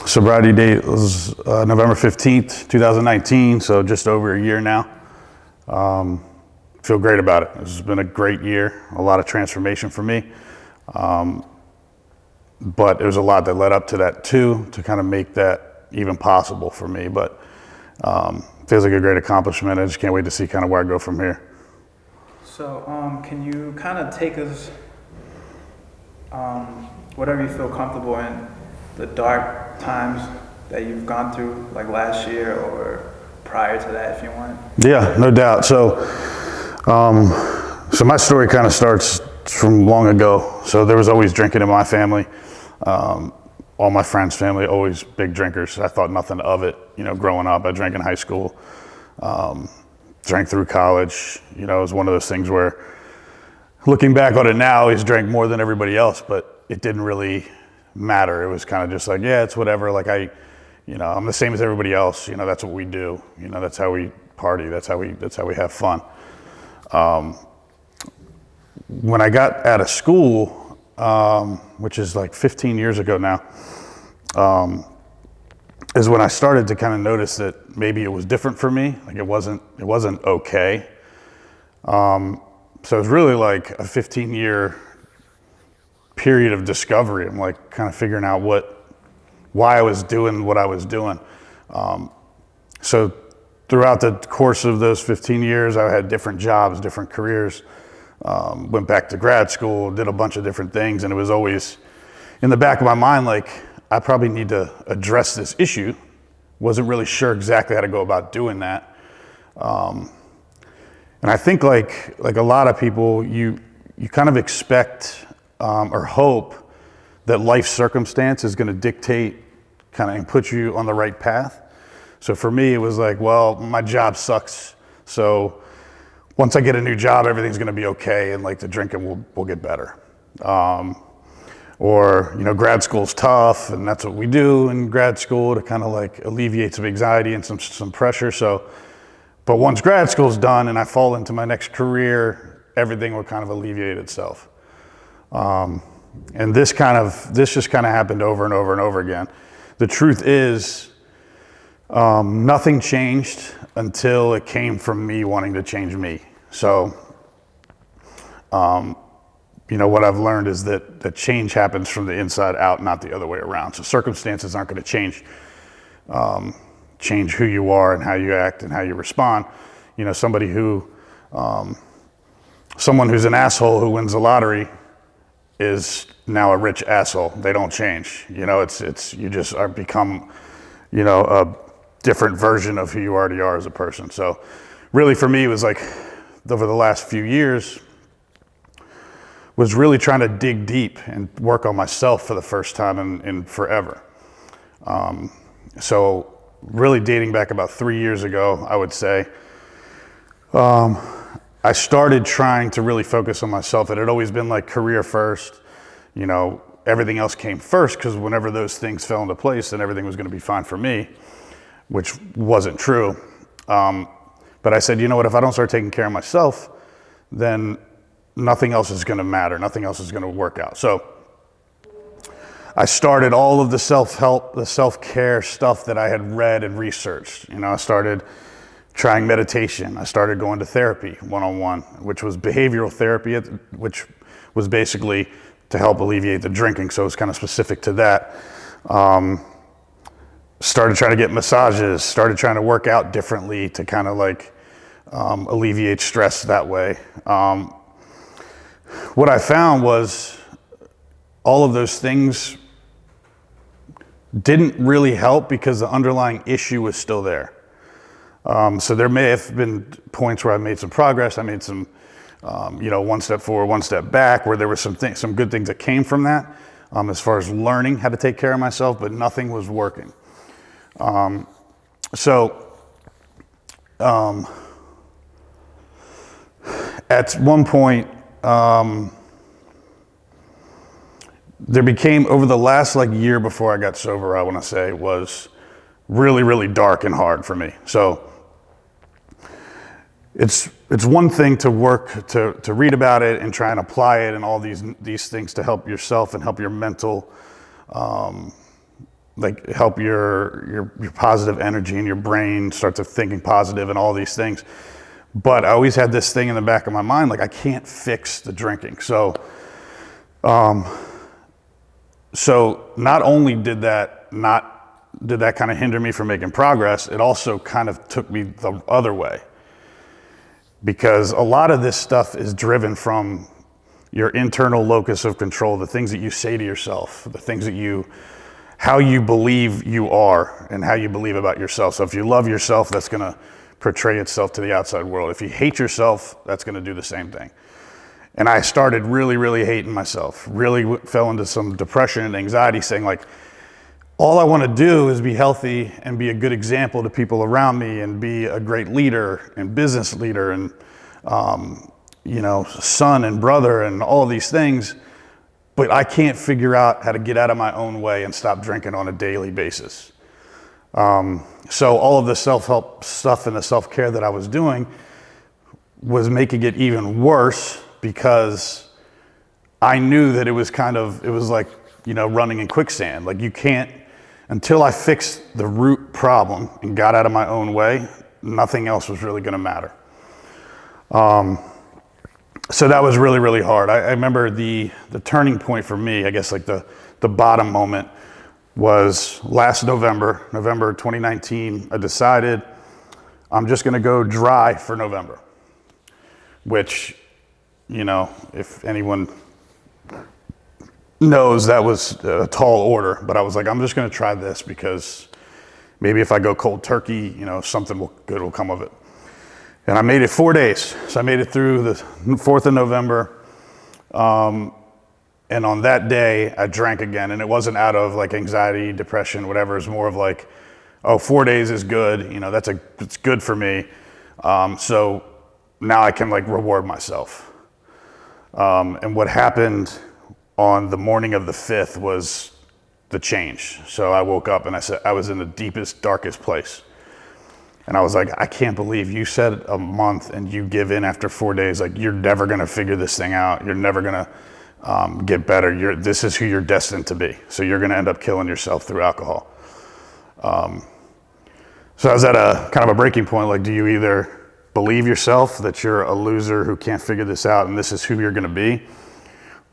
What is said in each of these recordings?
Sobriety date was November 15th, 2019, so just over a year now. Feel great about it. This has been a great year, a lot of transformation for me. But there was a lot that led up to that too, to kind of make that even possible for me. But feels like a great accomplishment. I just can't wait to see kind of where I go from here. So can you kind of take us, whatever you feel comfortable in, the dark times that you've gone through, like last year or prior to that, if you want? Yeah, no doubt. So my story kind of starts from long ago. So there was always drinking in my family. All my friends' family, always big drinkers. I thought nothing of it, growing up. I drank in high school, drank through college. It was one of those things where, looking back on it now, I drank more than everybody else, but it didn't really matter. It was kind of just like, yeah, it's whatever. Like I'm the same as everybody else. That's what we do. That's how we party. That's how we have fun. When I got out of school, which is like 15 years ago now, is when I started to kind of notice that maybe it was different for me. Like it wasn't okay. So it was really like a 15-year period of discovery. I'm like kind of figuring out why I was doing what I was doing. So throughout the course of those 15 years, I had different jobs, different careers. Went back to grad school, did a bunch of different things, and it was always in the back of my mind, like, I probably need to address this issue. Wasn't really sure exactly how to go about doing that. And I think like a lot of people, you kind of expect or hope that life circumstance is going to dictate kind of and put you on the right path. So for me, it was like, well, my job sucks, so once I get a new job, everything's going to be okay, and like the drinking will get better. Or grad school's tough, and that's what we do in grad school to kind of like alleviate some anxiety and some pressure. But once grad school's done and I fall into my next career, everything will kind of alleviate itself. And this just kind of happened over and over and over again. The truth is, nothing changed until it came from me wanting to change me. So, what I've learned is that the change happens from the inside out, not the other way around. So circumstances aren't going to change who you are and how you act and how you respond. Someone who's an asshole who wins the lottery is now a rich asshole. They don't change. It's you just are become, a different version of who you already are as a person. So really for me, it was like over the last few years was really trying to dig deep and work on myself for the first time in forever. So really dating back about 3 years ago, I would say, I started trying to really focus on myself. It had always been like career first, everything else came first, because whenever those things fell into place, then everything was going to be fine for me, which wasn't true. But I said, if I don't start taking care of myself, then nothing else is going to matter. Nothing else is going to work out. So I started all of the self-help, the self-care stuff that I had read and researched. I started trying meditation. I started going to therapy one-on-one, which was behavioral therapy, which was basically to help alleviate the drinking. So it was kind of specific to that. Started trying to get massages, started trying to work out differently to kind of like alleviate stress that way. What I found was all of those things didn't really help because the underlying issue was still there. So there may have been points where I made some progress. I made some, one step forward, one step back, where there were some good things that came from that, as far as learning how to take care of myself, but nothing was working. At one point, there became, over the last year before I got sober, I want to say, was really, really dark and hard for me. So it's one thing to work, to read about it and try and apply it and all these things to help yourself and help your mental like help your positive energy and your brain start to thinking positive and all these things. But I always had this thing in the back of my mind, like I can't fix the drinking. So not only did that kind of hinder me from making progress, it also kind of took me the other way. Because a lot of this stuff is driven from your internal locus of control, the things that you say to yourself, the things that how you believe you are and how you believe about yourself. So if you love yourself, that's gonna portray itself to the outside world. If you hate yourself, that's gonna do the same thing. And I started really, really hating myself, really fell into some depression and anxiety, saying like, all I wanna do is be healthy and be a good example to people around me and be a great leader and business leader and son and brother and all of these things, but I can't figure out how to get out of my own way and stop drinking on a daily basis. So all of the self-help stuff and the self-care that I was doing was making it even worse, because I knew that it was like, running in quicksand. Like you can't, until I fixed the root problem and got out of my own way, nothing else was really gonna matter. So that was really, really hard. I remember the turning point for me, I guess like the bottom moment, was last November 2019. I decided I'm just gonna go dry for November, which, if anyone knows, that was a tall order, but I was like, I'm just gonna try this because maybe if I go cold turkey, something good will come of it. And I made it 4 days. So I made it through the 4th of November. And on that day, I drank again. And it wasn't out of like anxiety, depression, whatever. It's more of like, 4 days is good. It's good for me. So now I can like reward myself. And what happened on the morning of the 5th was the change. So I woke up and I said, I was in the deepest, darkest place. And I was like, I can't believe you said a month and you give in after 4 days. Like, you're never gonna figure this thing out. You're never gonna get better. This is who you're destined to be. So you're gonna end up killing yourself through alcohol. So I was at a kind of a breaking point. Like, do you either believe yourself that you're a loser who can't figure this out and this is who you're gonna be?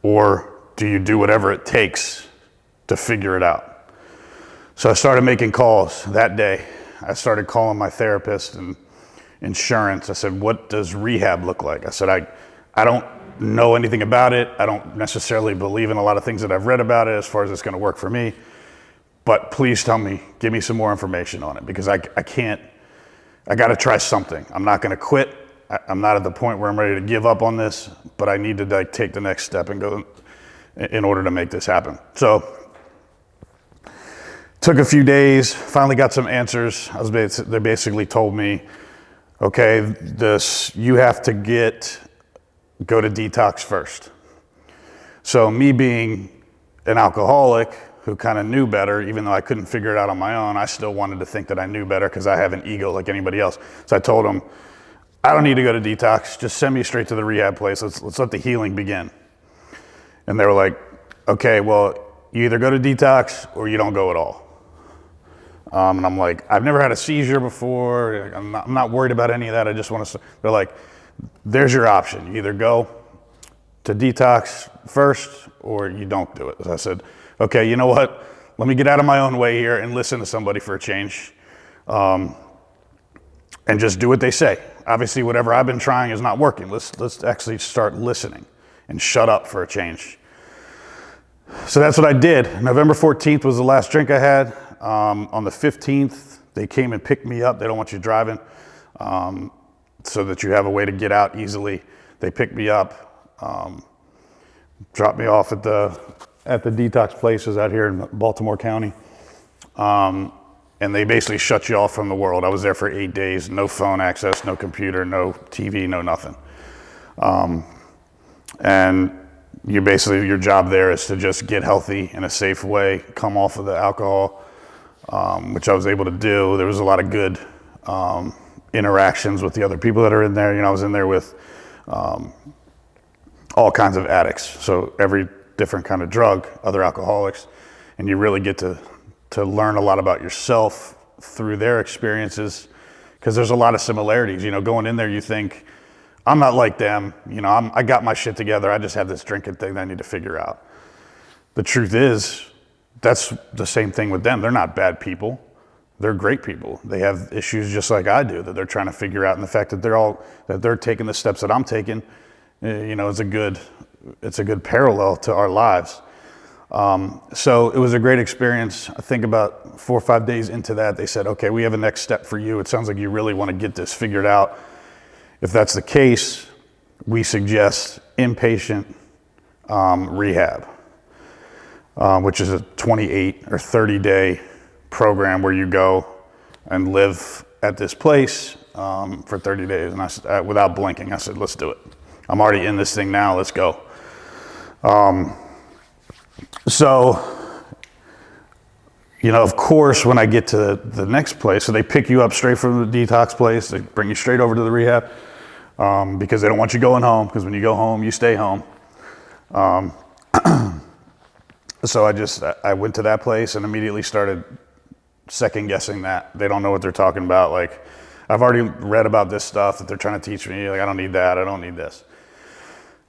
Or do you do whatever it takes to figure it out? So I started making calls that day. I started calling my therapist and insurance. I said, what does rehab look like? I said, I don't know anything about it. I don't necessarily believe in a lot of things that I've read about it as far as it's gonna work for me, but please tell me, give me some more information on it, because I gotta try something. I'm not gonna quit. I'm not at the point where I'm ready to give up on this, but I need to like take the next step and go in order to make this happen. So took a few days, finally got some answers. They basically told me, okay, you have to go to Detox first. So me being an alcoholic who kind of knew better, even though I couldn't figure it out on my own, I still wanted to think that I knew better because I have an ego like anybody else. So I told them, I don't need to go to Detox, just send me straight to the rehab place. Let's let the healing begin. And they were like, okay, well, you either go to Detox or you don't go at all. And I'm like, I've never had a seizure before. I'm not worried about any of that. I just want to, they're like, there's your option. You either go to Detox first or you don't do it. So I said, okay, you know what? Let me get out of my own way here and listen to somebody for a change. And just do what they say. Obviously, whatever I've been trying is not working. Let's actually start listening and shut up for a change. So that's what I did. November 14th was the last drink I had. On the 15th, they came and picked me up. They don't want you driving, so that you have a way to get out easily. They picked me up, dropped me off at the Detox places out here in Baltimore County. And they basically shut you off from the world. I was there for 8 days, no phone access, no computer, no TV, no nothing. And your job there is to just get healthy in a safe way, come off of the alcohol, which I was able to do. There was a lot of good interactions with the other people that are in there. I was in there with all kinds of addicts. So every different kind of drug, other alcoholics, and you really get to to learn a lot about yourself through their experiences, because there's a lot of similarities. You know, going in there, you think, I'm not like them. You know, I got my shit together. I just have this drinking thing that I need to figure out. The truth is, that's the same thing with them. They're not bad people. They're great people. They have issues just like I do that they're trying to figure out. And the fact that they're taking the steps that I'm taking, you know, it's a good parallel to our lives. So it was a great experience. I think about 4 or 5 days into that, they said, okay, we have a next step for you. It sounds like you really want to get this figured out. If that's the case, we suggest inpatient rehab, which is a 28 or 30-day program where you go and live at this place for 30 days. And I said, without blinking, I said, let's do it. I'm already in this thing now, let's go. So, you know, of course, when I get to the next place, so they pick you up straight from the detox place, they bring you straight over to the rehab, because they don't want you going home, because when you go home, you stay home. So I went to that place and immediately started second guessing that. They don't know what they're talking about. Like, I've already read about this stuff that they're trying to teach me. Like, I don't need that. I don't need this.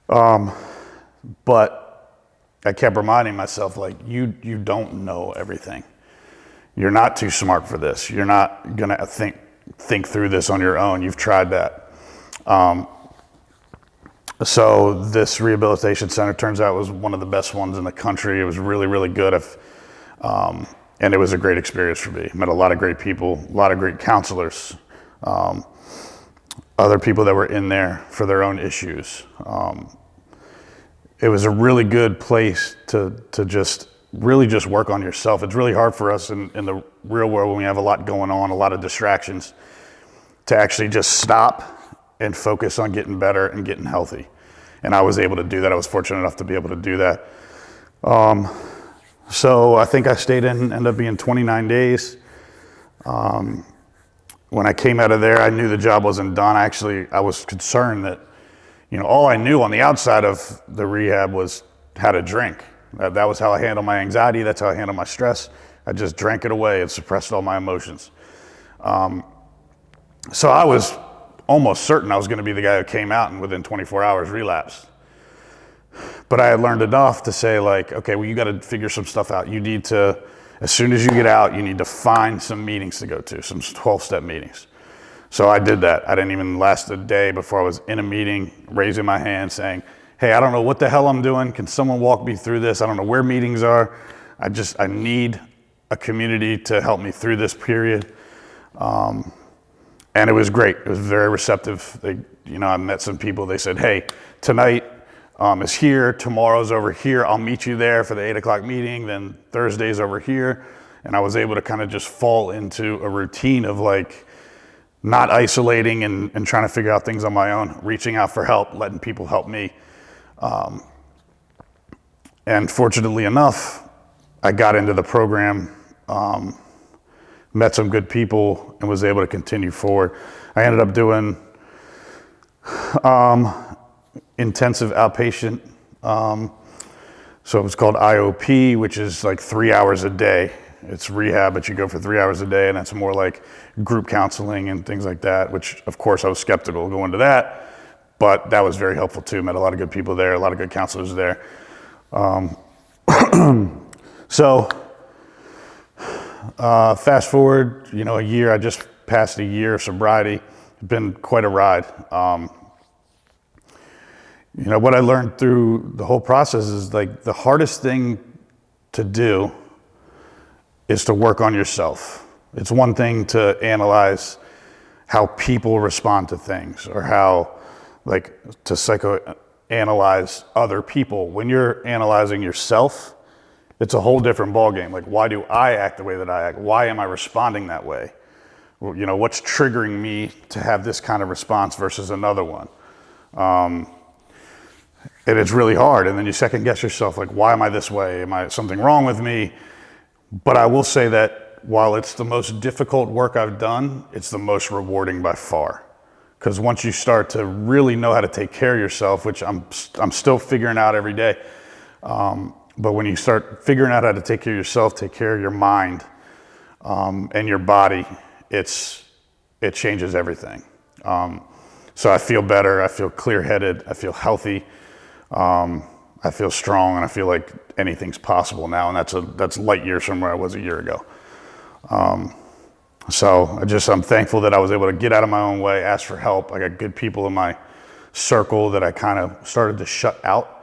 But I kept reminding myself, like, you don't know everything. You're not too smart for this. You're not gonna think through this on your own. You've tried that. So this rehabilitation center turns out was one of the best ones in the country. It was really, really good. And it was a great experience for me. Met a lot of great people, a lot of great counselors, other people that were in there for their own issues. It was a really good place to just work on yourself. It's really hard for us in the real world when we have a lot going on, a lot of distractions, to actually just stop and focus on getting better and getting healthy. And I was able to do that. I was fortunate enough to be able to do that. So I think I ended up being 29 days. When I came out of there, I knew the job wasn't done. I was concerned that, you know, all I knew on the outside of the rehab was how to drink. That was how I handled my anxiety. That's how I handled my stress. I just drank it away and suppressed all my emotions. So I was almost certain I was going to be the guy who came out and within 24 hours relapsed. But I had learned enough to say, like, okay, well, you got to figure some stuff out. You need to, as soon as you get out, you need to find some meetings to go to, some 12-step meetings. So I did that. I didn't even last a day before I was in a meeting, raising my hand saying, hey, I don't know what the hell I'm doing. Can someone walk me through this? I don't know where meetings are. I need a community to help me through this period. And it was great. It was very receptive. I met some people. They said, hey, tonight is here. Tomorrow's over here. I'll meet you there for the 8 o'clock meeting. Then Thursday's over here. And I was able to kind of just fall into a routine of, like, not isolating and trying to figure out things on my own, reaching out for help, letting people help me. And fortunately enough, I got into the program, met some good people, and was able to continue forward. I ended up doing intensive outpatient. So it was called IOP, which is like 3 hours a day. It's rehab, but you go for 3 hours a day, and that's more like group counseling and things like that, which of course I was skeptical going to that, but that was very helpful too. Met a lot of good people there, a lot of good counselors there. So fast forward, a year, I just passed a year of sobriety. It's been quite a ride. What I learned through the whole process is, like, the hardest thing to do is to work on yourself. It's one thing to analyze how people respond to things, or how, like, to psychoanalyze other people. When you're analyzing yourself, it's a whole different ballgame. Like, why do I act the way that I act? Why am I responding that way? What's triggering me to have this kind of response versus another one? And it's really hard. And then you second guess yourself, like, why am I this way? Am I something wrong with me? But I will say that while it's the most difficult work I've done, it's the most rewarding by far. Because once you start to really know how to take care of yourself, which I'm still figuring out every day, But when you start figuring out how to take care of yourself, take care of your mind, and your body, it changes everything. So I feel better, I feel clear-headed, I feel healthy, I feel strong, and I feel like anything's possible now, and that's light years from where I was a year ago. So I'm thankful that I was able to get out of my own way, ask for help. I got good people in my circle that I kind of started to shut out,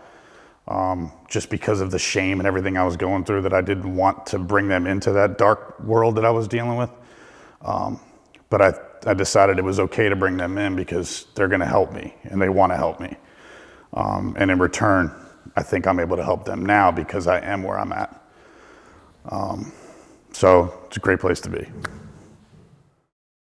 just because of the shame and everything I was going through, that I didn't want to bring them into that dark world that I was dealing with. But I decided it was okay to bring them in because they're going to help me and they want to help me. And in return, I think I'm able to help them now because I am where I'm at. So it's a great place to be.